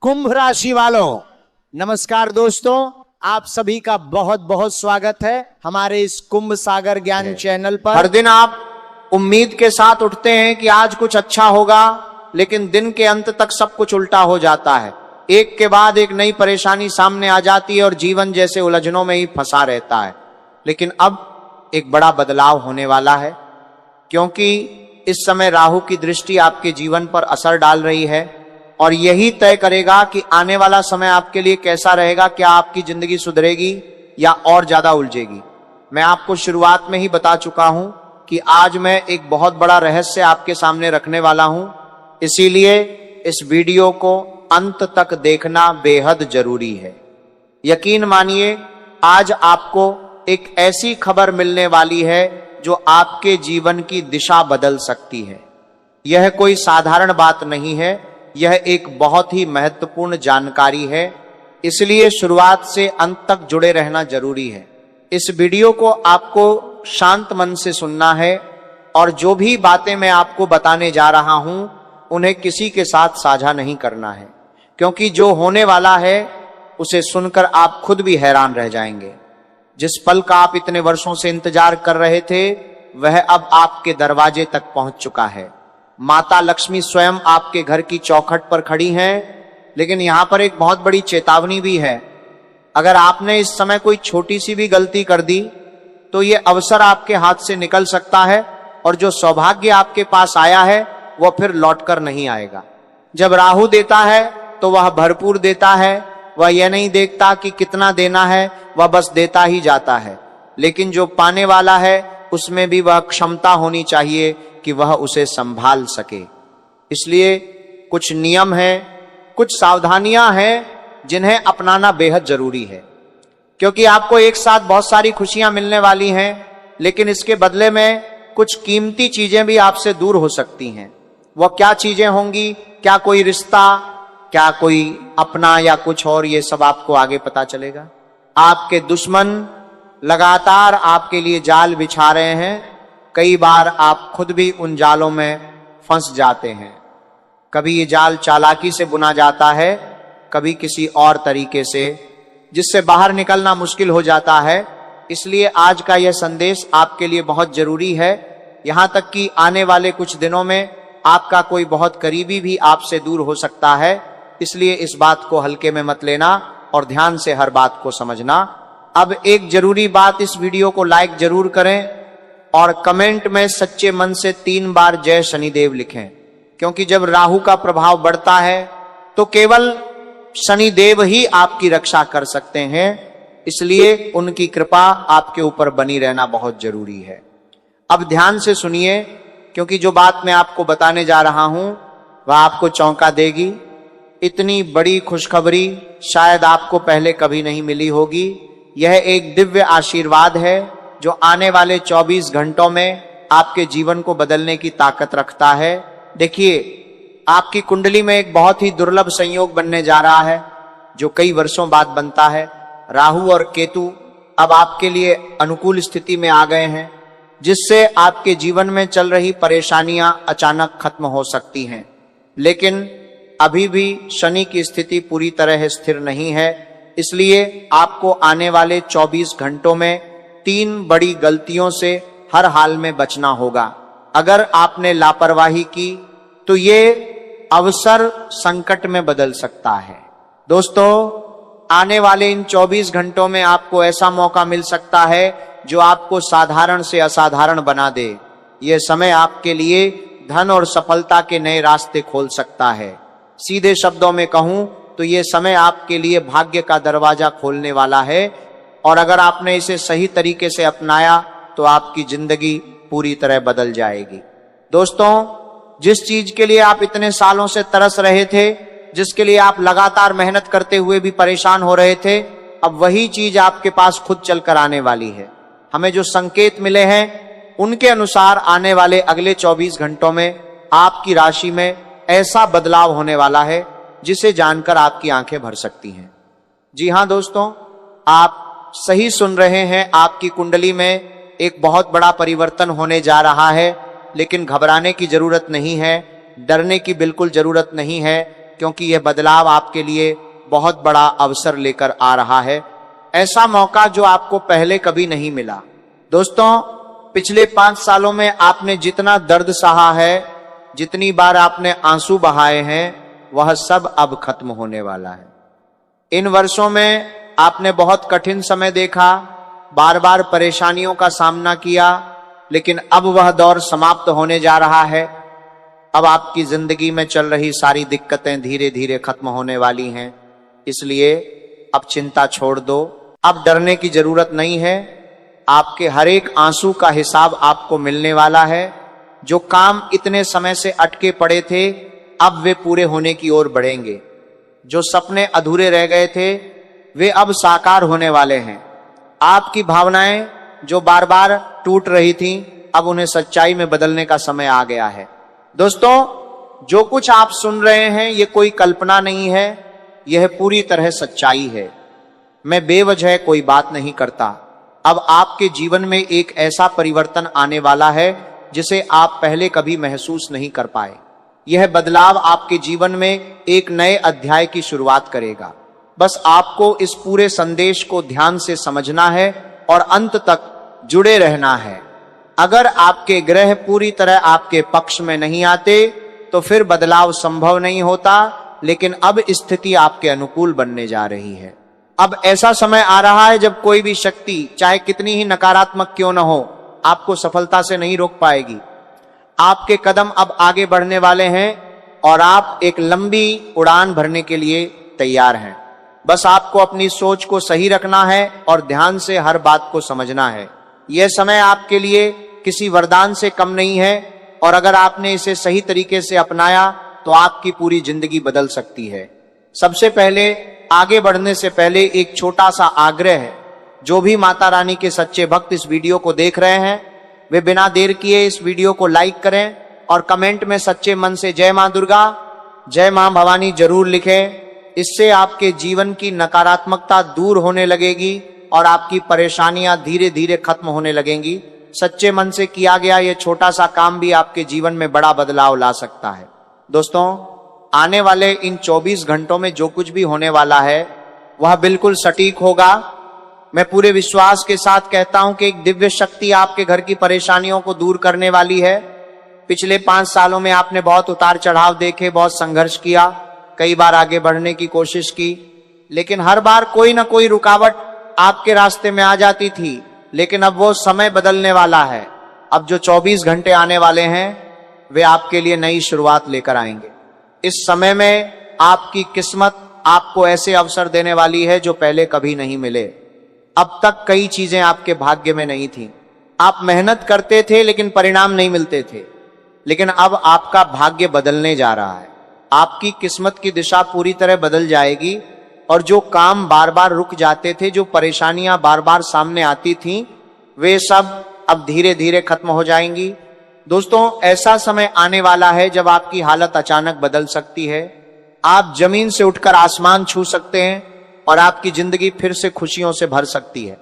कुंभ राशि वालों, नमस्कार दोस्तों। आप सभी का बहुत बहुत स्वागत है हमारे इस कुंभ सागर ज्ञान चैनल पर। हर दिन आप उम्मीद के साथ उठते हैं कि आज कुछ अच्छा होगा, लेकिन दिन के अंत तक सब कुछ उल्टा हो जाता है। एक के बाद एक नई परेशानी सामने आ जाती है और जीवन जैसे उलझनों में ही फंसा रहता है। लेकिन अब एक बड़ा बदलाव होने वाला है, क्योंकि इस समय राहु की दृष्टि आपके जीवन पर असर डाल रही है और यही तय करेगा कि आने वाला समय आपके लिए कैसा रहेगा। क्या आपकी जिंदगी सुधरेगी या और ज्यादा उलझेगी। मैं आपको शुरुआत में ही बता चुका हूं कि आज मैं एक बहुत बड़ा रहस्य आपके सामने रखने वाला हूं, इसीलिए इस वीडियो को अंत तक देखना बेहद जरूरी है। यकीन मानिए, आज आपको एक ऐसी खबर मिलने वाली है जो आपके जीवन की दिशा बदल सकती है। यह कोई साधारण बात नहीं है, यह एक बहुत ही महत्वपूर्ण जानकारी है, इसलिए शुरुआत से अंत तक जुड़े रहना जरूरी है। इस वीडियो को आपको शांत मन से सुनना है और जो भी बातें मैं आपको बताने जा रहा हूं उन्हें किसी के साथ साझा नहीं करना है, क्योंकि जो होने वाला है उसे सुनकर आप खुद भी हैरान रह जाएंगे। जिस पल का आप इतने वर्षों से इंतजार कर रहे थे वह अब आपके दरवाजे तक पहुंच चुका है। माता लक्ष्मी स्वयं आपके घर की चौखट पर खड़ी हैं, लेकिन यहां पर एक बहुत बड़ी चेतावनी भी है। अगर आपने इस समय कोई छोटी सी भी गलती कर दी तो ये अवसर आपके हाथ से निकल सकता है और जो सौभाग्य आपके पास आया है वह फिर लौटकर नहीं आएगा। जब राहु देता है तो वह भरपूर देता है, वह यह नहीं देखता कि कितना देना है, वह बस देता ही जाता है। लेकिन जो पाने वाला है उसमें भी वह क्षमता होनी चाहिए कि वह उसे संभाल सके। इसलिए कुछ नियम हैं, कुछ सावधानियां हैं जिन्हें अपनाना बेहद जरूरी है, क्योंकि आपको एक साथ बहुत सारी खुशियां मिलने वाली हैं, लेकिन इसके बदले में कुछ कीमती चीजें भी आपसे दूर हो सकती हैं। वह क्या चीजें होंगी, क्या कोई रिश्ता, क्या कोई अपना या कुछ और, ये सब आपको आगे पता चलेगा। आपके दुश्मन लगातार आपके लिए जाल बिछा रहे हैं। कई बार आप खुद भी उन जालों में फंस जाते हैं। कभी ये जाल चालाकी से बुना जाता है, कभी किसी और तरीके से, जिससे बाहर निकलना मुश्किल हो जाता है। इसलिए आज का यह संदेश आपके लिए बहुत जरूरी है। यहां तक कि आने वाले कुछ दिनों में आपका कोई बहुत करीबी भी आपसे दूर हो सकता है। इसलिए इस बात को हल्के में मत लेना और ध्यान से हर बात को समझना। अब एक जरूरी बात, इस वीडियो को लाइक जरूर करें और कमेंट में सच्चे मन से 3 बार जय शनिदेव लिखें, क्योंकि जब राहु का प्रभाव बढ़ता है तो केवल शनिदेव ही आपकी रक्षा कर सकते हैं। इसलिए उनकी कृपा आपके ऊपर बनी रहना बहुत जरूरी है। अब ध्यान से सुनिए, क्योंकि जो बात मैं आपको बताने जा रहा हूं वह आपको चौंका देगी। इतनी बड़ी खुशखबरी शायद आपको पहले कभी नहीं मिली होगी। यह एक दिव्य आशीर्वाद है जो आने वाले 24 घंटों में आपके जीवन को बदलने की ताकत रखता है। देखिए, आपकी कुंडली में एक बहुत ही दुर्लभ संयोग बनने जा रहा है, जो कई वर्षों बाद बनता है। राहु और केतु अब आपके लिए अनुकूल स्थिति में आ गए हैं, जिससे आपके जीवन में चल रही परेशानियां अचानक खत्म हो सकती हैं। लेकिन अभी भी शनि की स्थिति पूरी तरह स्थिर नहीं है, इसलिए आपको आने वाले 24 घंटों में 3 बड़ी गलतियों से हर हाल में बचना होगा। अगर आपने लापरवाही की तो ये अवसर संकट में बदल सकता है। दोस्तों, आने वाले इन 24 घंटों में आपको ऐसा मौका मिल सकता है जो आपको साधारण से असाधारण बना दे। यह समय आपके लिए धन और सफलता के नए रास्ते खोल सकता है। सीधे शब्दों में कहूं तो यह समय आपके लिए भाग्य का दरवाजा खोलने वाला है, और अगर आपने इसे सही तरीके से अपनाया तो आपकी जिंदगी पूरी तरह बदल जाएगी। दोस्तों, जिस चीज के लिए आप इतने सालों से तरस रहे थे, जिसके लिए आप लगातार मेहनत करते हुए भी परेशान हो रहे थे, अब वही चीज आपके पास खुद चलकर आने वाली है। हमें जो संकेत मिले हैं उनके अनुसार आने वाले अगले 24 घंटों में आपकी राशि में ऐसा बदलाव होने वाला है जिसे जानकर आपकी आंखें भर सकती हैं। जी हां दोस्तों, आप सही सुन रहे हैं। आपकी कुंडली में एक बहुत बड़ा परिवर्तन होने जा रहा है, लेकिन घबराने की जरूरत नहीं है, डरने की बिल्कुल जरूरत नहीं है, क्योंकि यह बदलाव आपके लिए बहुत बड़ा अवसर लेकर आ रहा है। ऐसा मौका जो आपको पहले कभी नहीं मिला। दोस्तों, पिछले 5 सालों में आपने जितना दर्द सहा है, जितनी बार आपने आंसू बहाए हैं, वह सब अब खत्म होने वाला है। इन वर्षों में आपने बहुत कठिन समय देखा, बार बार परेशानियों का सामना किया, लेकिन अब वह दौर समाप्त होने जा रहा है। अब आपकी जिंदगी में चल रही सारी दिक्कतें धीरे धीरे खत्म होने वाली हैं। इसलिए अब चिंता छोड़ दो, अब डरने की जरूरत नहीं है। आपके हर एक आंसू का हिसाब आपको मिलने वाला है। जो काम इतने समय से अटके पड़े थे, अब वे पूरे होने की ओर बढ़ेंगे। जो सपने अधूरे रह गए थे, वे अब साकार होने वाले हैं। आपकी भावनाएं जो बार बार टूट रही थीं, अब उन्हें सच्चाई में बदलने का समय आ गया है। दोस्तों, जो कुछ आप सुन रहे हैं, ये कोई कल्पना नहीं है, यह पूरी तरह सच्चाई है। मैं बेवजह कोई बात नहीं करता। अब आपके जीवन में एक ऐसा परिवर्तन आने वाला है जिसे आप पहले कभी महसूस नहीं कर पाए। यह बदलाव आपके जीवन में एक नए अध्याय की शुरुआत करेगा। बस आपको इस पूरे संदेश को ध्यान से समझना है और अंत तक जुड़े रहना है। अगर आपके ग्रह पूरी तरह आपके पक्ष में नहीं आते, तो फिर बदलाव संभव नहीं होता, लेकिन अब स्थिति आपके अनुकूल बनने जा रही है। अब ऐसा समय आ रहा है जब कोई भी शक्ति, चाहे कितनी ही नकारात्मक क्यों न हो, आपको सफलता से नहीं रोक पाएगी। आपके कदम अब आगे बढ़ने वाले हैं और आप एक लंबी उड़ान भरने के लिए तैयार हैं। बस आपको अपनी सोच को सही रखना है और ध्यान से हर बात को समझना है। यह समय आपके लिए किसी वरदान से कम नहीं है, और अगर आपने इसे सही तरीके से अपनाया तो आपकी पूरी जिंदगी बदल सकती है। सबसे पहले, आगे बढ़ने से पहले एक छोटा सा आग्रह है। जो भी माता रानी के सच्चे भक्त इस वीडियो को देख रहे हैं, वे बिना देर किए इस वीडियो को लाइक करें और कमेंट में सच्चे मन से जय मां दुर्गा, जय मां भवानी जरूर लिखें। इससे आपके जीवन की नकारात्मकता दूर होने लगेगी और आपकी परेशानियां धीरे धीरे खत्म होने लगेंगी। सच्चे मन से किया गया यह छोटा सा काम भी आपके जीवन में बड़ा बदलाव ला सकता है। दोस्तों, आने वाले इन 24 घंटों में जो कुछ भी होने वाला है, वह बिल्कुल सटीक होगा। मैं पूरे विश्वास के साथ कहता हूं कि एक दिव्य शक्ति आपके घर की परेशानियों को दूर करने वाली है। पिछले 5 सालों में आपने बहुत उतार चढ़ाव देखे, बहुत संघर्ष किया, कई बार आगे बढ़ने की कोशिश की, लेकिन हर बार कोई ना कोई रुकावट आपके रास्ते में आ जाती थी। लेकिन अब वो समय बदलने वाला है। अब जो 24 घंटे आने वाले हैं, वे आपके लिए नई शुरुआत लेकर आएंगे। इस समय में आपकी किस्मत आपको ऐसे अवसर देने वाली है जो पहले कभी नहीं मिले। अब तक कई चीजें आपके भाग्य में नहीं थी। आप मेहनत करते थे लेकिन परिणाम नहीं मिलते थे, लेकिन अब आपका भाग्य बदलने जा रहा है। आपकी किस्मत की दिशा पूरी तरह बदल जाएगी और जो काम बार बार रुक जाते थे, जो परेशानियां बार बार सामने आती थीं, वे सब अब धीरे धीरे खत्म हो जाएंगी। दोस्तों, ऐसा समय आने वाला है जब आपकी हालत अचानक बदल सकती है। आप जमीन से उठकर आसमान छू सकते हैं और आपकी जिंदगी फिर से खुशियों से भर सकती है।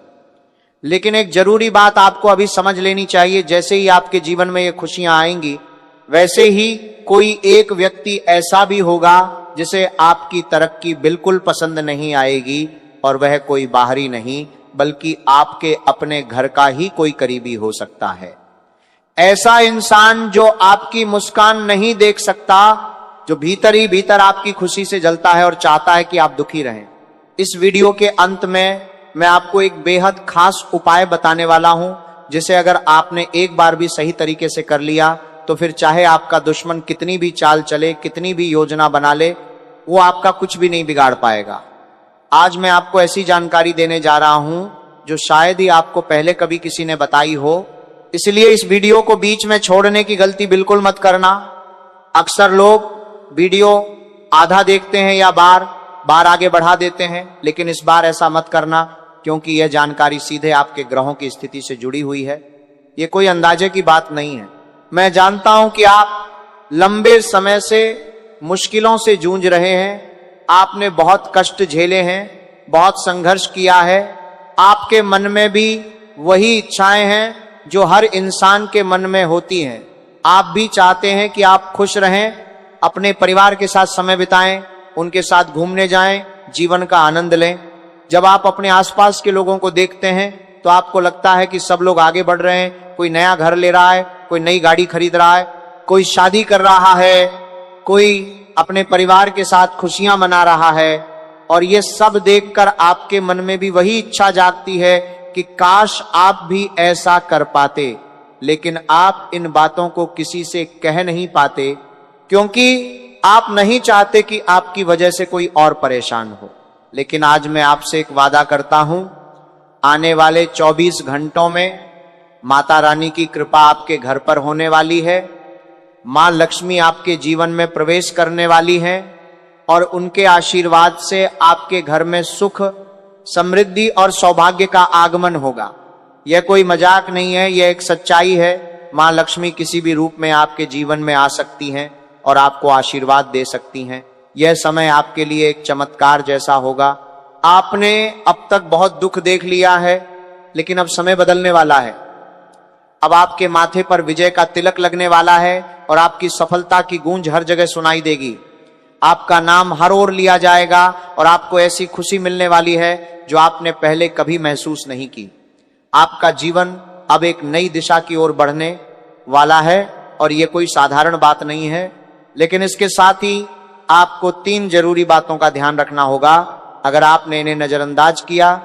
लेकिन एक जरूरी बात आपको अभी समझ लेनी चाहिए। जैसे ही आपके जीवन में ये खुशियां आएंगी, वैसे ही कोई एक व्यक्ति ऐसा भी होगा जिसे आपकी तरक्की बिल्कुल पसंद नहीं आएगी, और वह कोई बाहरी नहीं बल्कि आपके अपने घर का ही कोई करीबी हो सकता है। ऐसा इंसान जो आपकी मुस्कान नहीं देख सकता, जो भीतर ही भीतर आपकी खुशी से जलता है और चाहता है कि आप दुखी रहें। इस वीडियो के अंत में मैं आपको एक बेहद खास उपाय बताने वाला हूं, जिसे अगर आपने एक बार भी सही तरीके से कर लिया, तो फिर चाहे आपका दुश्मन कितनी भी चाल चले, कितनी भी योजना बना ले, वो आपका कुछ भी नहीं बिगाड़ पाएगा। आज मैं आपको ऐसी जानकारी देने जा रहा हूं जो शायद ही आपको पहले कभी किसी ने बताई हो। इसलिए इस वीडियो को बीच में छोड़ने की गलती बिल्कुल मत करना। अक्सर लोग वीडियो आधा देखते हैं या बार आगे बढ़ा देते हैं, लेकिन इस बार ऐसा मत करना, क्योंकि यह जानकारी सीधे आपके ग्रहों की स्थिति से जुड़ी हुई है। ये कोई अंदाजे की बात नहीं है। मैं जानता हूं कि आप लंबे समय से मुश्किलों से जूझ रहे हैं। आपने बहुत कष्ट झेले हैं, बहुत संघर्ष किया है। आपके मन में भी वही इच्छाएं हैं जो हर इंसान के मन में होती हैं। आप भी चाहते हैं कि आप खुश रहें, अपने परिवार के साथ समय बिताएं, उनके साथ घूमने जाएं, जीवन का आनंद लें। जब आप अपने आसपास के लोगों को देखते हैं तो आपको लगता है कि सब लोग आगे बढ़ रहे हैं, कोई नया घर ले रहा है, कोई नई गाड़ी खरीद रहा है, कोई शादी कर रहा है, कोई अपने परिवार के साथ खुशियां मना रहा है, और ये सब देखकर आपके मन में भी वही इच्छा जागती है कि काश आप भी ऐसा कर पाते। लेकिन आप इन बातों को किसी से कह नहीं पाते, क्योंकि आप नहीं चाहते कि आपकी वजह से कोई और परेशान हो। लेकिन आज मैं आपसे एक वादा करता हूं, आने वाले 24 घंटों में माता रानी की कृपा आपके घर पर होने वाली है। मां लक्ष्मी आपके जीवन में प्रवेश करने वाली है और उनके आशीर्वाद से आपके घर में सुख, समृद्धि और सौभाग्य का आगमन होगा। यह कोई मजाक नहीं है, यह एक सच्चाई है। मां लक्ष्मी किसी भी रूप में आपके जीवन में आ सकती हैं और आपको आशीर्वाद दे सकती हैं। यह समय आपके लिए एक चमत्कार जैसा होगा। आपने अब तक बहुत दुख देख लिया है, लेकिन अब समय बदलने वाला है। अब आपके माथे पर विजय का तिलक लगने वाला है और आपकी सफलता की गूंज हर जगह सुनाई देगी। आपका नाम हर ओर लिया जाएगा और आपको ऐसी खुशी मिलने वाली है जो आपने पहले कभी महसूस नहीं की। आपका जीवन अब एक नई दिशा की ओर बढ़ने वाला है और यह कोई साधारण बात नहीं है। लेकिन इसके साथ ही आपको 3 जरूरी बातों का ध्यान रखना होगा। अगर आपने इन्हें नजरअंदाज किया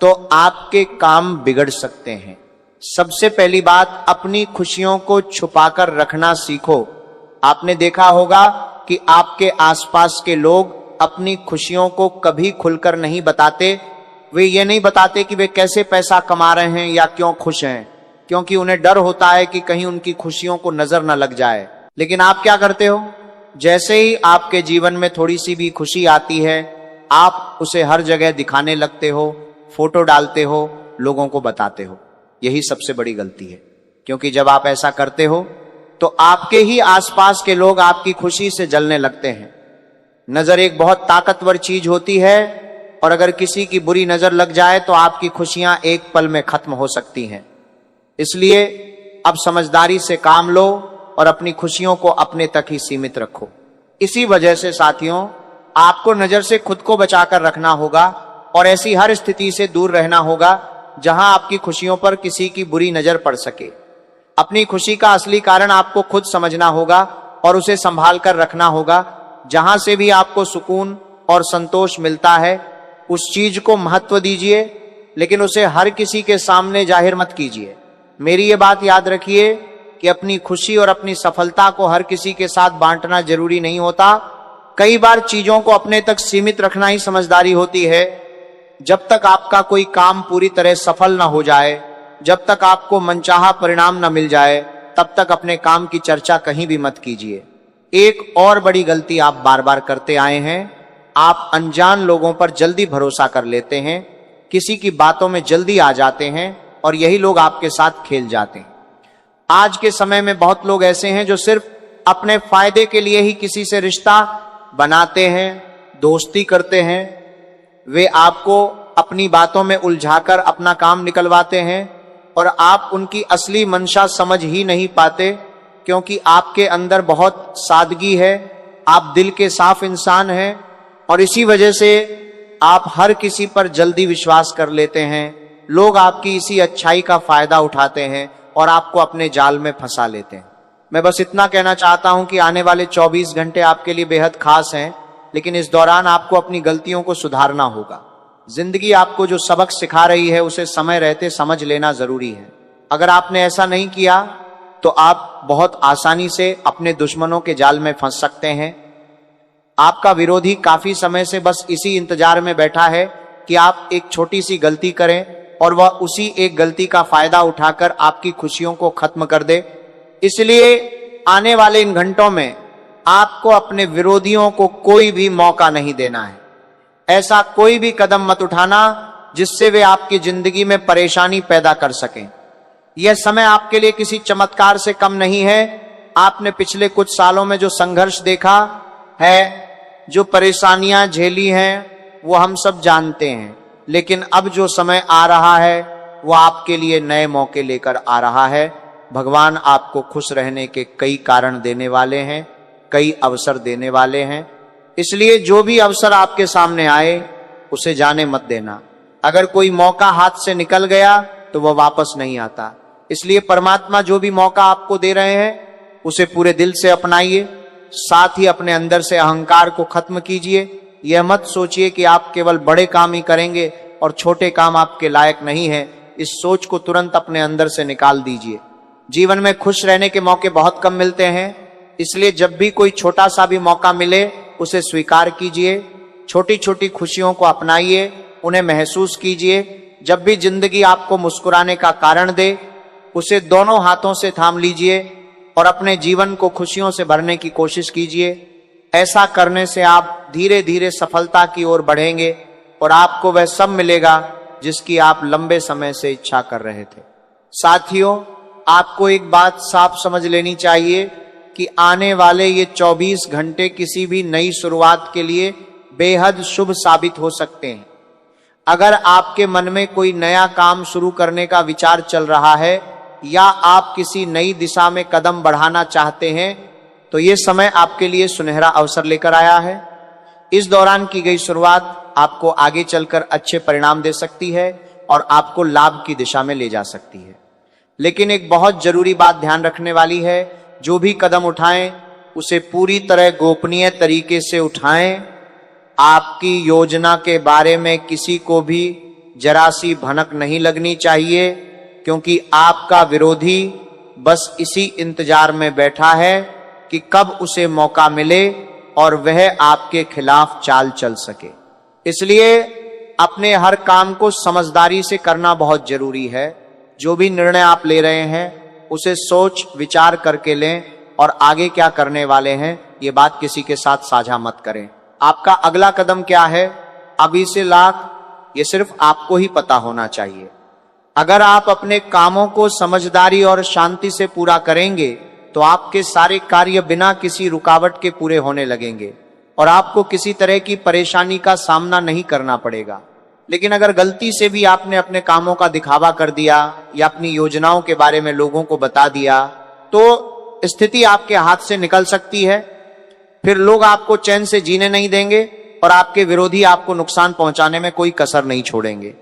तो आपके काम बिगड़ सकते हैं। सबसे पहली बात, अपनी खुशियों को छुपाकर रखना सीखो। आपने देखा होगा कि आपके आसपास के लोग अपनी खुशियों को कभी खुलकर नहीं बताते। वे ये नहीं बताते कि वे कैसे पैसा कमा रहे हैं या क्यों खुश हैं, क्योंकि उन्हें डर होता है कि कहीं उनकी खुशियों को नजर न लग जाए। लेकिन आप क्या करते हो? जैसे ही आपके जीवन में थोड़ी सी भी खुशी आती है, आप उसे हर जगह दिखाने लगते हो, फोटो डालते हो, लोगों को बताते हो। यही सबसे बड़ी गलती है, क्योंकि जब आप ऐसा करते हो तो आपके ही आसपास के लोग आपकी खुशी से जलने लगते हैं। नजर एक बहुत ताकतवर चीज होती है और अगर किसी की बुरी नजर लग जाए तो आपकी खुशियां एक पल में खत्म हो सकती हैं। इसलिए अब समझदारी से काम लो और अपनी खुशियों को अपने तक ही सीमित रखो। इसी वजह से साथियों, आपको नजर से खुद को बचाकर रखना होगा और ऐसी हर स्थिति से दूर रहना होगा जहां आपकी खुशियों पर किसी की बुरी नजर पड़ सके। अपनी खुशी का असली कारण आपको खुद समझना होगा और उसे संभाल कर रखना होगा। जहां से भी आपको सुकून और संतोष मिलता है उस चीज को महत्व दीजिए, लेकिन उसे हर किसी के सामने जाहिर मत कीजिए। मेरी ये बात याद रखिए कि अपनी खुशी और अपनी सफलता को हर किसी के साथ बांटना जरूरी नहीं होता। कई बार चीजों को अपने तक सीमित रखना ही समझदारी होती है। जब तक आपका कोई काम पूरी तरह सफल ना हो जाए, जब तक आपको मनचाहा परिणाम न मिल जाए, तब तक अपने काम की चर्चा कहीं भी मत कीजिए। एक और बड़ी गलती आप बार बार करते आए हैं, आप अनजान लोगों पर जल्दी भरोसा कर लेते हैं, किसी की बातों में जल्दी आ जाते हैं और यही लोग आपके साथ खेल जाते हैं। आज के समय में बहुत लोग ऐसे हैं जो सिर्फ अपने फायदे के लिए ही किसी से रिश्ता बनाते हैं, दोस्ती करते हैं। वे आपको अपनी बातों में उलझाकर अपना काम निकलवाते हैं और आप उनकी असली मंशा समझ ही नहीं पाते, क्योंकि आपके अंदर बहुत सादगी है, आप दिल के साफ इंसान हैं और इसी वजह से आप हर किसी पर जल्दी विश्वास कर लेते हैं। लोग आपकी इसी अच्छाई का फायदा उठाते हैं और आपको अपने जाल में फंसा लेते हैं। मैं बस इतना कहना चाहता हूं कि आने वाले 24 घंटे आपके लिए बेहद खास हैं, लेकिन इस दौरान आपको अपनी गलतियों को सुधारना होगा। जिंदगी आपको जो सबक सिखा रही है उसे समय रहते समझ लेना जरूरी है। अगर आपने ऐसा नहीं किया तो आप बहुत आसानी से अपने दुश्मनों के जाल में फंस सकते हैं। आपका विरोधी काफी समय से बस इसी इंतजार में बैठा है कि आप एक छोटी सी गलती करें और वह उसी एक गलती का फायदा उठाकर आपकी खुशियों को खत्म कर दे। इसलिए आने वाले इन घंटों में आपको अपने विरोधियों को कोई भी मौका नहीं देना है। ऐसा कोई भी कदम मत उठाना जिससे वे आपकी जिंदगी में परेशानी पैदा कर सकें। यह समय आपके लिए किसी चमत्कार से कम नहीं है। आपने पिछले कुछ सालों में जो संघर्ष देखा है, जो परेशानियां झेली हैं, वो हम सब जानते हैं। लेकिन अब जो समय आ रहा है वो आपके लिए नए मौके लेकर आ रहा है। भगवान आपको खुश रहने के कई कारण देने वाले हैं, कई अवसर देने वाले हैं। इसलिए जो भी अवसर आपके सामने आए उसे जाने मत देना। अगर कोई मौका हाथ से निकल गया तो वह वापस नहीं आता। इसलिए परमात्मा जो भी मौका आपको दे रहे हैं उसे पूरे दिल से अपनाइए। साथ ही अपने अंदर से अहंकार को खत्म कीजिए। यह मत सोचिए कि आप केवल बड़े काम ही करेंगे और छोटे काम आपके लायक नहीं है। इस सोच को तुरंत अपने अंदर से निकाल दीजिए। जीवन में खुश रहने के मौके बहुत कम मिलते हैं, इसलिए जब भी कोई छोटा सा भी मौका मिले उसे स्वीकार कीजिए। छोटी छोटी खुशियों को अपनाइए, उन्हें महसूस कीजिए। जब भी जिंदगी आपको मुस्कुराने का कारण दे उसे दोनों हाथों से थाम लीजिए और अपने जीवन को खुशियों से भरने की कोशिश कीजिए। ऐसा करने से आप धीरे धीरे सफलता की ओर बढ़ेंगे और आपको वह सब मिलेगा जिसकी आप लंबे समय से इच्छा कर रहे थे। साथियों, आपको एक बात साफ समझ लेनी चाहिए कि आने वाले ये 24 घंटे किसी भी नई शुरुआत के लिए बेहद शुभ साबित हो सकते हैं। अगर आपके मन में कोई नया काम शुरू करने का विचार चल रहा है या आप किसी नई दिशा में कदम बढ़ाना चाहते हैं तो ये समय आपके लिए सुनहरा अवसर लेकर आया है। इस दौरान की गई शुरुआत आपको आगे चलकर अच्छे परिणाम दे सकती है और आपको लाभ की दिशा में ले जा सकती है। लेकिन एक बहुत जरूरी बात ध्यान रखने वाली है, जो भी कदम उठाएं उसे पूरी तरह गोपनीय तरीके से उठाएं। आपकी योजना के बारे में किसी को भी जरा सी भनक नहीं लगनी चाहिए, क्योंकि आपका विरोधी बस इसी इंतजार में बैठा है कि कब उसे मौका मिले और वह आपके खिलाफ चाल चल सके। इसलिए अपने हर काम को समझदारी से करना बहुत जरूरी है। जो भी निर्णय आप ले रहे हैं उसे सोच विचार करके लें और आगे क्या करने वाले हैं ये बात किसी के साथ साझा मत करें। आपका अगला कदम क्या है, अभी से लाख, ये सिर्फ आपको ही पता होना चाहिए। अगर आप अपने कामों को समझदारी और शांति से पूरा करेंगे तो आपके सारे कार्य बिना किसी रुकावट के पूरे होने लगेंगे और आपको किसी तरह की परेशानी का सामना नहीं करना पड़ेगा। लेकिन अगर गलती से भी आपने अपने कामों का दिखावा कर दिया या अपनी योजनाओं के बारे में लोगों को बता दिया तो स्थिति आपके हाथ से निकल सकती है। फिर लोग आपको चैन से जीने नहीं देंगे और आपके विरोधी आपको नुकसान पहुंचाने में कोई कसर नहीं छोड़ेंगे।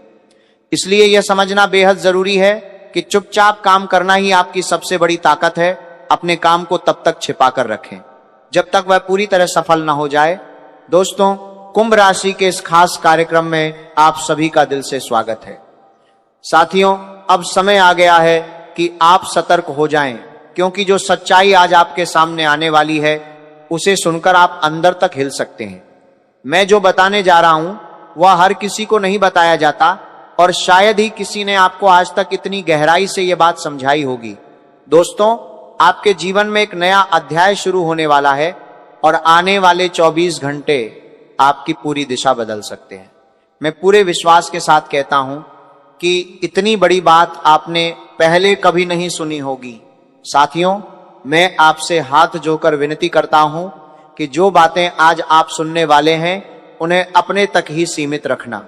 इसलिए यह समझना बेहद जरूरी है कि चुपचाप काम करना ही आपकी सबसे बड़ी ताकत है। अपने काम को तब तक छिपा कर रखें जब तक वह पूरी तरह सफल ना हो जाए। दोस्तों, कुंभ राशि के इस खास कार्यक्रम में आप सभी का दिल से स्वागत है। साथियों, अब समय आ गया है कि आप सतर्क हो जाएं, क्योंकि जो सच्चाई आज आपके सामने आने वाली है उसे सुनकर आप अंदर तक हिल सकते हैं। मैं जो बताने जा रहा हूं वह हर किसी को नहीं बताया जाता और शायद ही किसी ने आपको आज तक इतनी गहराई से यह बात समझाई होगी। दोस्तों, आपके जीवन में एक नया अध्याय शुरू होने वाला है और आने वाले 24 घंटे आपकी पूरी दिशा बदल सकते हैं। मैं पूरे विश्वास के साथ कहता हूं कि इतनी बड़ी बात आपने पहले कभी नहीं सुनी होगी। साथियों, मैं आपसे हाथ जोड़कर विनती करता हूं कि जो बातें आज आप सुनने वाले हैं उन्हें अपने तक ही सीमित रखना।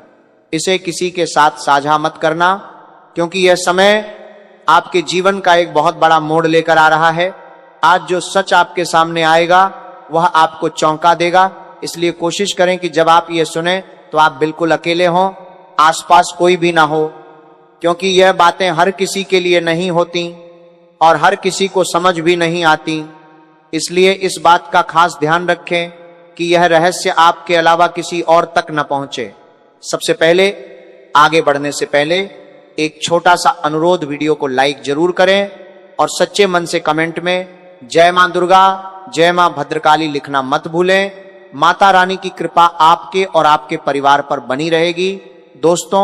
इसे किसी के साथ साझा मत करना, क्योंकि यह समय आपके जीवन का एक बहुत बड़ा मोड़ लेकर आ रहा है। आज जो सच आपके सामने आएगा वह आपको चौंका देगा। इसलिए कोशिश करें कि जब आप ये सुने तो आप बिल्कुल अकेले हों, आसपास कोई भी ना हो, क्योंकि यह बातें हर किसी के लिए नहीं होती और हर किसी को समझ भी नहीं आती। इसलिए इस बात का खास ध्यान रखें कि यह रहस्य आपके अलावा किसी और तक न पहुंचे। सबसे पहले, आगे बढ़ने से पहले एक छोटा सा अनुरोध, वीडियो को लाइक जरूर करें और सच्चे मन से कमेंट में जय मां दुर्गा, जय मां भद्रकाली लिखना मत भूलें। माता रानी की कृपा आपके और आपके परिवार पर बनी रहेगी। दोस्तों,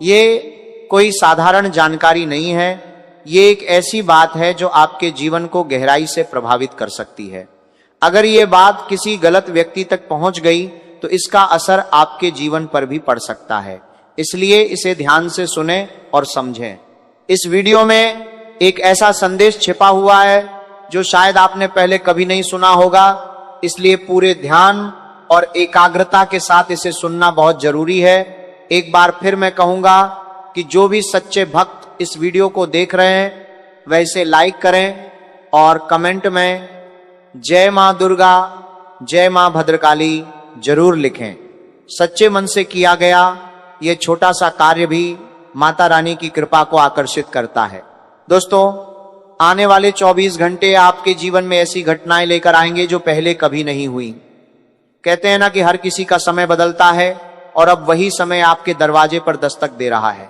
ये कोई साधारण जानकारी नहीं है, ये एक ऐसी बात है जो आपके जीवन को गहराई से प्रभावित कर सकती है। अगर ये बात किसी गलत व्यक्ति तक पहुंच गई तो इसका असर आपके जीवन पर भी पड़ सकता है। इसलिए इसे ध्यान से सुनें और समझें। इस वीडियो में एक ऐसा संदेश छिपा हुआ है जो शायद आपने पहले कभी नहीं सुना होगा। इसलिए पूरे ध्यान और एकाग्रता के साथ इसे सुनना बहुत जरूरी है। एक बार फिर मैं कहूंगा कि जो भी सच्चे भक्त इस वीडियो को देख रहे हैं वह इसे लाइक करें और कमेंट में जय मां दुर्गा, जय मां भद्रकाली जरूर लिखें। सच्चे मन से किया गया ये छोटा सा कार्य भी माता रानी की कृपा को आकर्षित करता है। दोस्तों, आने वाले 24 घंटे आपके जीवन में ऐसी घटनाएं लेकर आएंगे जो पहले कभी नहीं हुई। कहते हैं ना कि हर किसी का समय बदलता है और अब वही समय आपके दरवाजे पर दस्तक दे रहा है।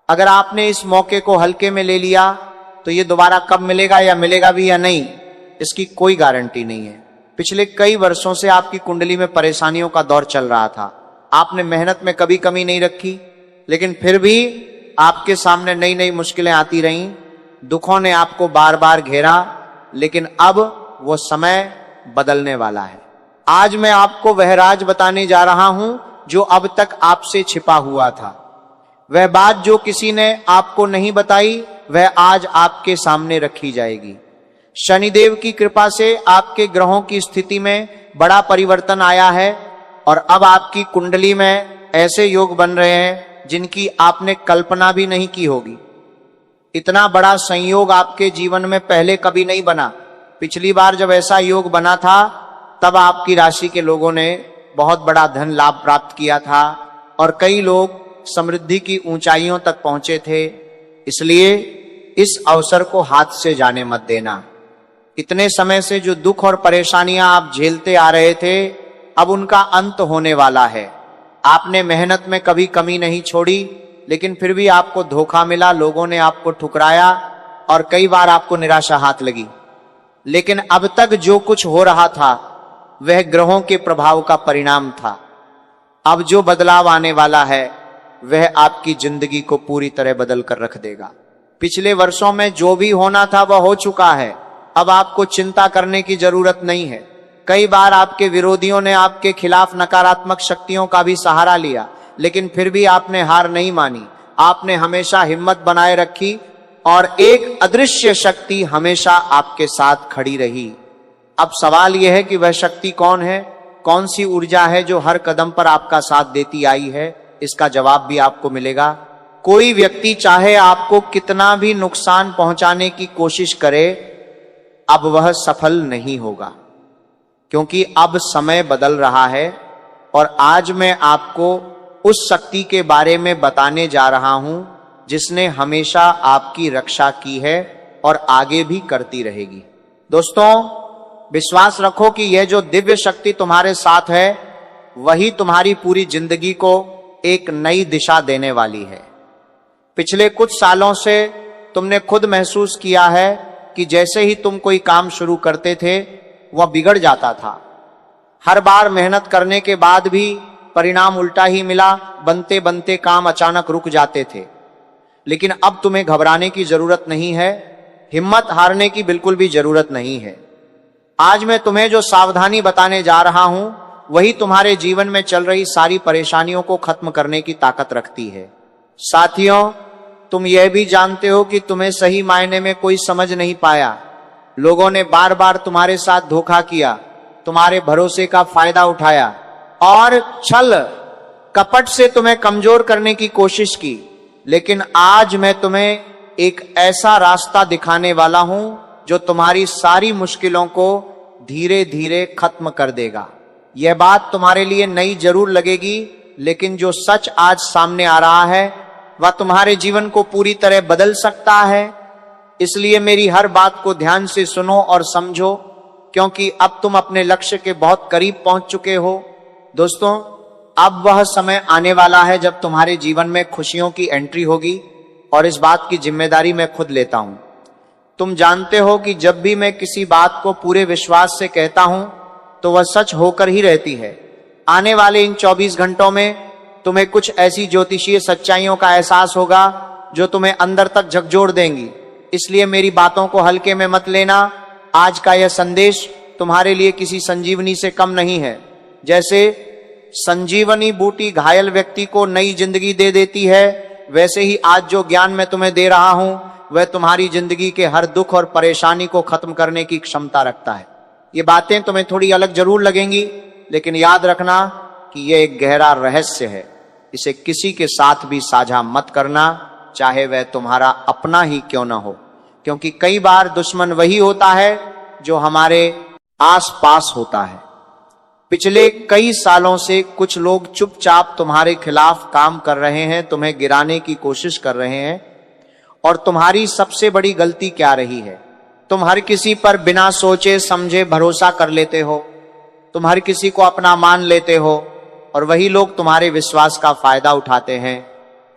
अगर आपने इस मौके को हल्के में ले लिया तो ये दोबारा कब मिलेगा या मिलेगा भी या नहीं, इसकी कोई गारंटी नहीं है। पिछले कई वर्षों से आपकी कुंडली में परेशानियों का दौर चल रहा था। आपने मेहनत में कभी कमी नहीं रखी, लेकिन फिर भी आपके सामने नई नई मुश्किलें आती रहीं। दुखों ने आपको बार बार घेरा, लेकिन अब वो समय बदलने वाला है। आज मैं आपको वह राज बताने जा रहा हूं जो अब तक आपसे छिपा हुआ था। वह बात जो किसी ने आपको नहीं बताई, वह आज आपके सामने रखी जाएगी। शनिदेव की कृपा से आपके ग्रहों की स्थिति में बड़ा परिवर्तन आया है और अब आपकी कुंडली में ऐसे योग बन रहे हैं जिनकी आपने कल्पना भी नहीं की होगी। इतना बड़ा संयोग आपके जीवन में पहले कभी नहीं बना। पिछली बार जब ऐसा योग बना था तब आपकी राशि के लोगों ने बहुत बड़ा धन लाभ प्राप्त किया था और कई लोग समृद्धि की ऊंचाइयों तक पहुंचे थे। इसलिए इस अवसर को हाथ से जाने मत देना। इतने समय से जो दुख और परेशानियां आप झेलते आ रहे थे, अब उनका अंत होने वाला है। आपने मेहनत में कभी कमी नहीं छोड़ी, लेकिन फिर भी आपको धोखा मिला, लोगों ने आपको ठुकराया और कई बार आपको निराशा हाथ लगी। लेकिन अब तक जो कुछ हो रहा था वह ग्रहों के प्रभाव का परिणाम था। अब जो बदलाव आने वाला है वह आपकी जिंदगी को पूरी तरह बदल कर रख देगा। पिछले वर्षों में जो भी होना था वह हो चुका है। अब आपको चिंता करने की जरूरत नहीं है। कई बार आपके विरोधियों ने आपके खिलाफ नकारात्मक शक्तियों का भी सहारा लिया, लेकिन फिर भी आपने हार नहीं मानी। आपने हमेशा हिम्मत बनाए रखी और एक अदृश्य शक्ति हमेशा आपके साथ खड़ी रही। अब सवाल यह है कि वह शक्ति कौन है, कौन सी ऊर्जा है जो हर कदम पर आपका साथ देती आई है। इसका जवाब भी आपको मिलेगा। कोई व्यक्ति चाहे आपको कितना भी नुकसान पहुंचाने की कोशिश करे, अब वह सफल नहीं होगा, क्योंकि अब समय बदल रहा है। और आज मैं आपको उस शक्ति के बारे में बताने जा रहा हूं जिसने हमेशा आपकी रक्षा की है और आगे भी करती रहेगी। दोस्तों, विश्वास रखो कि यह जो दिव्य शक्ति तुम्हारे साथ है वही तुम्हारी पूरी जिंदगी को एक नई दिशा देने वाली है। पिछले कुछ सालों से तुमने खुद महसूस किया है कि जैसे ही तुम कोई काम शुरू करते थे वह बिगड़ जाता था। हर बार मेहनत करने के बाद भी परिणाम उल्टा ही मिला। बनते बनते काम अचानक रुक जाते थे। लेकिन अब तुम्हें घबराने की जरूरत नहीं है, हिम्मत हारने की बिल्कुल भी जरूरत नहीं है। आज मैं तुम्हें जो सावधानी बताने जा रहा हूं वही तुम्हारे जीवन में चल रही सारी परेशानियों को खत्म करने की ताकत रखती है। साथियों, तुम यह भी जानते हो कि तुम्हें सही मायने में कोई समझ नहीं पाया। लोगों ने बार बार तुम्हारे साथ धोखा किया, तुम्हारे भरोसे का फायदा उठाया और छल कपट से तुम्हें कमजोर करने की कोशिश की। लेकिन आज मैं तुम्हें एक ऐसा रास्ता दिखाने वाला हूं जो तुम्हारी सारी मुश्किलों को धीरे धीरे खत्म कर देगा। यह बात तुम्हारे लिए नई जरूर लगेगी, लेकिन जो सच आज सामने आ रहा है वह तुम्हारे जीवन को पूरी तरह बदल सकता है। इसलिए मेरी हर बात को ध्यान से सुनो और समझो, क्योंकि अब तुम अपने लक्ष्य के बहुत करीब पहुंच चुके हो। दोस्तों, अब वह समय आने वाला है जब तुम्हारे जीवन में खुशियों की एंट्री होगी और इस बात की जिम्मेदारी मैं खुद लेता हूं। तुम जानते हो कि जब भी मैं किसी बात को पूरे विश्वास से कहता हूं तो वह सच होकर ही रहती है। आने वाले इन 24 घंटों में तुम्हें कुछ ऐसी ज्योतिषीय सच्चाइयों का एहसास होगा जो तुम्हें अंदर तक झकझोर देंगी। इसलिए मेरी बातों को हल्के में मत लेना। आज का यह संदेश तुम्हारे लिए किसी संजीवनी से कम नहीं है। जैसे संजीवनी बूटी घायल व्यक्ति को नई जिंदगी दे देती है, वैसे ही आज जो ज्ञान मैं तुम्हें दे रहा हूं वह तुम्हारी जिंदगी के हर दुख और परेशानी को खत्म करने की क्षमता रखता है। ये बातें तुम्हें थोड़ी अलग जरूर लगेंगी, लेकिन याद रखना कि यह एक गहरा रहस्य है। इसे किसी के साथ भी साझा मत करना, चाहे वह तुम्हारा अपना ही क्यों न हो, क्योंकि कई बार दुश्मन वही होता है जो हमारे आस पास होता है। पिछले कई सालों से कुछ लोग चुपचाप तुम्हारे खिलाफ काम कर रहे हैं, तुम्हें गिराने की कोशिश कर रहे हैं। और तुम्हारी सबसे बड़ी गलती क्या रही है? तुम हर किसी पर बिना सोचे समझे भरोसा कर लेते हो, तुम हर किसी को अपना मान लेते हो और वही लोग तुम्हारे विश्वास का फायदा उठाते हैं।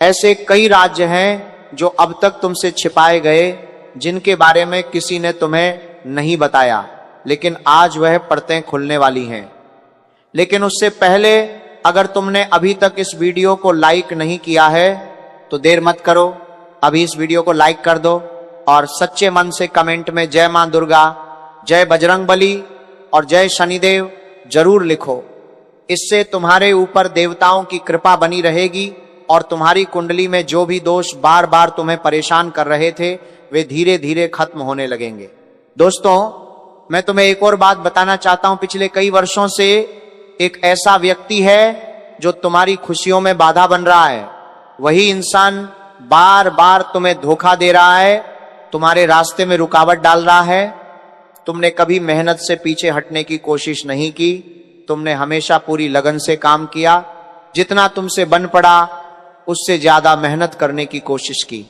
ऐसे कई राज्य हैं जो अब तक तुमसे छिपाए गए, जिनके बारे में किसी ने तुम्हें नहीं बताया, लेकिन आज वह परतें खुलने वाली हैं। लेकिन उससे पहले अगर तुमने अभी तक इस वीडियो को लाइक नहीं किया है तो देर मत करो, अभी इस वीडियो को लाइक कर दो और सच्चे मन से कमेंट में जय मां दुर्गा, जय बजरंगबली और जय शनिदेव जरूर लिखो। इससे तुम्हारे ऊपर देवताओं की कृपा बनी रहेगी और तुम्हारी कुंडली में जो भी दोष बार बार तुम्हें परेशान कर रहे थे वे धीरे धीरे खत्म होने लगेंगे। दोस्तों, मैं तुम्हें एक और बात बताना चाहता हूं। पिछले कई वर्षों से एक ऐसा व्यक्ति है जो तुम्हारी खुशियों में बाधा बन रहा है। वही इंसान बार बार तुम्हें धोखा दे रहा है, तुम्हारे रास्ते में रुकावट डाल रहा है। तुमने कभी मेहनत से पीछे हटने की कोशिश नहीं की, तुमने हमेशा पूरी लगन से काम किया, जितना तुमसे बन पड़ा उससे ज्यादा मेहनत करने की कोशिश की,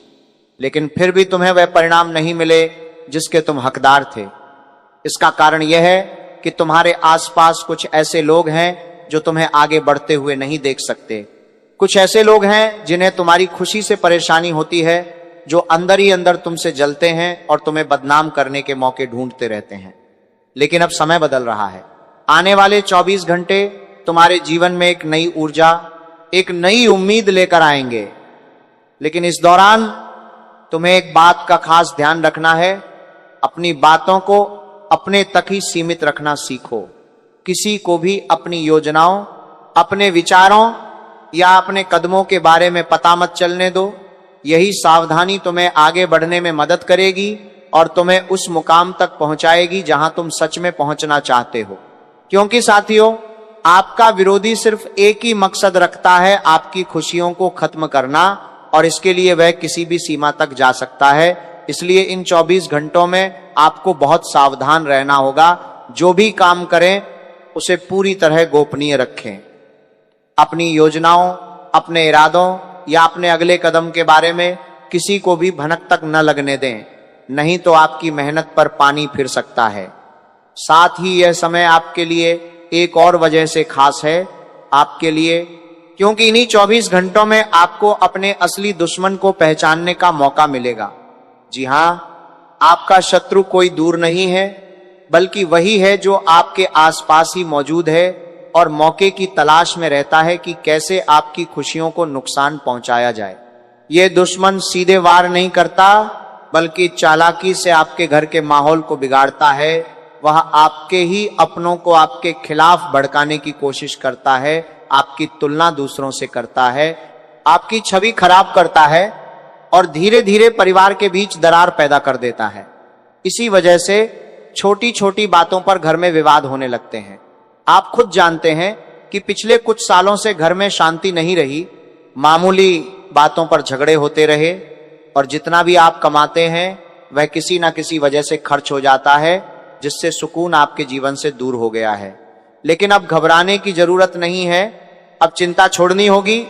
लेकिन फिर भी तुम्हें वह परिणाम नहीं मिले जिसके तुम हकदार थे। इसका कारण यह है कि तुम्हारे आसपास कुछ ऐसे लोग हैं जो तुम्हें आगे बढ़ते हुए नहीं देख सकते। कुछ ऐसे लोग हैं जिन्हें तुम्हारी खुशी से परेशानी होती है, जो अंदर ही अंदर तुमसे जलते हैं और तुम्हें बदनाम करने के मौके ढूंढते रहते हैं। लेकिन अब समय बदल रहा है। आने वाले 24 घंटे तुम्हारे जीवन में एक नई ऊर्जा, एक नई उम्मीद लेकर आएंगे। लेकिन इस दौरान तुम्हें एक बात का खास ध्यान रखना है, अपनी बातों को अपने तक ही सीमित रखना सीखो। किसी को भी अपनी योजनाओं, अपने विचारों या अपने कदमों के बारे में पता मत चलने दो। यही सावधानी तुम्हें आगे बढ़ने में मदद करेगी और तुम्हें उस मुकाम तक पहुंचाएगी जहां तुम सच में पहुंचना चाहते हो। क्योंकि साथियों, आपका विरोधी सिर्फ एक ही मकसद रखता है, आपकी खुशियों को खत्म करना, और इसके लिए वह किसी भी सीमा तक जा सकता है। इसलिए इन 24 घंटों में आपको बहुत सावधान रहना होगा। जो भी काम करें उसे पूरी तरह गोपनीय रखें। अपनी योजनाओं, अपने इरादों या अपने अगले कदम के बारे में किसी को भी भनक तक न लगने दें, नहीं तो आपकी मेहनत पर पानी फिर सकता है। साथ ही यह समय आपके लिए एक और वजह से खास है, आपके लिए, क्योंकि इन्हीं 24 घंटों में आपको अपने असली दुश्मन को पहचानने का मौका मिलेगा। जी हां, आपका शत्रु कोई दूर नहीं है, बल्कि वही है जो आपके आसपास ही मौजूद है और मौके की तलाश में रहता है कि कैसे आपकी खुशियों को नुकसान पहुंचाया जाए। यह दुश्मन सीधे वार नहीं करता, बल्कि चालाकी से आपके घर के माहौल को बिगाड़ता है। वह आपके ही अपनों को आपके खिलाफ भड़काने की कोशिश करता है, आपकी तुलना दूसरों से करता है, आपकी छवि खराब करता है और धीरे धीरे परिवार के बीच दरार पैदा कर देता है। इसी वजह से छोटी छोटी बातों पर घर में विवाद होने लगते हैं। आप खुद जानते हैं कि पिछले कुछ सालों से घर में शांति नहीं रही, मामूली बातों पर झगड़े होते रहे और जितना भी आप कमाते हैं वह किसी ना किसी वजह से खर्च हो जाता है, जिससे सुकून आपके जीवन से दूर हो गया है। लेकिन अब घबराने की जरूरत नहीं है, अब चिंता छोड़नी होगी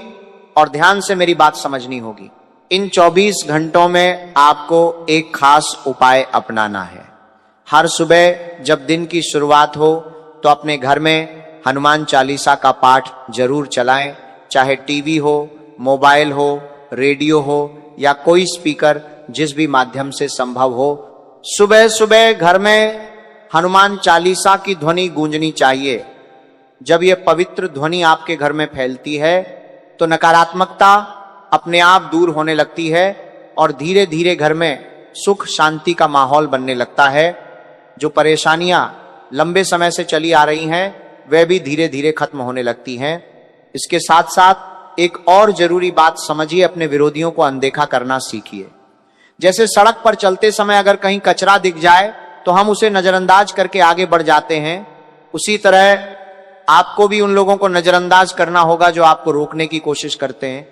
और ध्यान से मेरी बात समझनी होगी। इन 24 घंटों में आपको एक खास उपाय अपनाना है। हर सुबह जब दिन की शुरुआत हो तो अपने घर में हनुमान चालीसा का पाठ जरूर चलाएं, चाहे टीवी हो, मोबाइल हो, रेडियो हो या कोई स्पीकर, जिस भी माध्यम से संभव हो। सुबह सुबह घर में हनुमान चालीसा की ध्वनि गूंजनी चाहिए। जब यह पवित्र ध्वनि आपके घर में फैलती है तो नकारात्मकता अपने आप दूर होने लगती है और धीरे धीरे घर में सुख शांति का माहौल बनने लगता है। जो परेशानियां लंबे समय से चली आ रही हैं वह भी धीरे धीरे खत्म होने लगती हैं। इसके साथ साथ एक और जरूरी बात समझिए, अपने विरोधियों को अनदेखा करना सीखिए। जैसे सड़क पर चलते समय अगर कहीं कचरा दिख जाए तो हम उसे नजरअंदाज करके आगे बढ़ जाते हैं, उसी तरह आपको भी उन लोगों को नजरअंदाज करना होगा जो आपको रोकने की कोशिश करते हैं।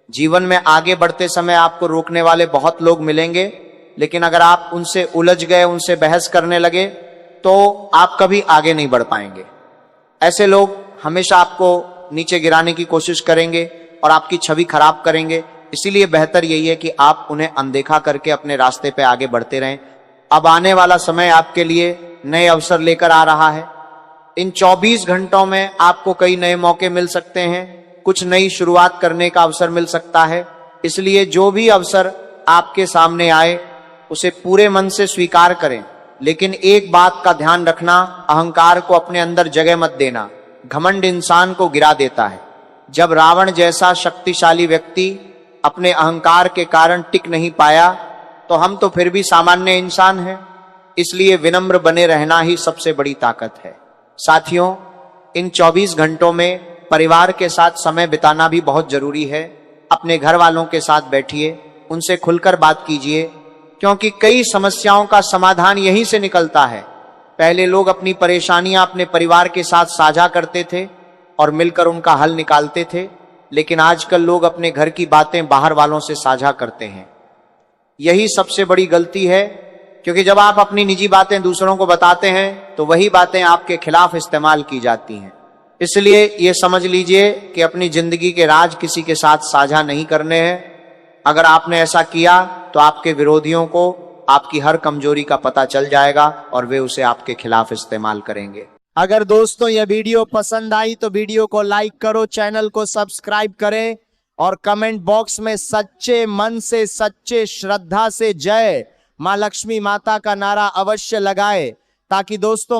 जीवन में आगे बढ़ते समय आपको रोकने वाले बहुत लोग मिलेंगे, लेकिन अगर आप उनसे उलझ गए, उनसे बहस करने लगे तो आप कभी आगे नहीं बढ़ पाएंगे। ऐसे लोग हमेशा आपको नीचे गिराने की कोशिश करेंगे और आपकी छवि खराब करेंगे। इसीलिए बेहतर यही है कि आप उन्हें अनदेखा करके अपने रास्ते पे आगे बढ़ते रहें। अब आने वाला समय आपके लिए नए अवसर लेकर आ रहा है। इन 24 घंटों में आपको कई नए मौके मिल सकते हैं, कुछ नई शुरुआत करने का अवसर मिल सकता है। इसलिए जो भी अवसर आपके सामने आए उसे पूरे मन से स्वीकार करें, लेकिन एक बात का ध्यान रखना, अहंकार को अपने अंदर जगह मत देना। घमंड इंसान को गिरा देता है। जब रावण जैसा शक्तिशाली व्यक्ति अपने अहंकार के कारण टिक नहीं पाया, तो हम तो फिर भी सामान्य इंसान हैं। इसलिए विनम्र बने रहना ही सबसे बड़ी ताकत है। साथियों, इन 24 घंटों में परिवार के साथ समय बिताना भी बहुत जरूरी है। अपने घर वालों के साथ बैठिए, उनसे खुलकर बात कीजिए, क्योंकि कई समस्याओं का समाधान यहीं से निकलता है। पहले लोग अपनी परेशानियां अपने परिवार के साथ साझा करते थे और मिलकर उनका हल निकालते थे, लेकिन आजकल लोग अपने घर की बातें बाहर वालों से साझा करते हैं। यही सबसे बड़ी गलती है, क्योंकि जब आप अपनी निजी बातें दूसरों को बताते हैं तो वही बातें आपके खिलाफ इस्तेमाल की जाती हैं। इसलिए ये समझ लीजिए कि अपनी जिंदगी के राज किसी के साथ साझा नहीं करने हैं। अगर आपने ऐसा किया तो आपके विरोधियों को आपकी हर कमजोरी का पता चल जाएगा और वे उसे आपके खिलाफ इस्तेमाल करेंगे। अगर दोस्तों यह वीडियो पसंद आई तो वीडियो को लाइक करो, चैनल को सब्सक्राइब करें और कमेंट बॉक्स में सच्चे मन से, सच्चे श्रद्धा से जय मां लक्ष्मी माता का नारा अवश्य लगाएं, ताकि दोस्तों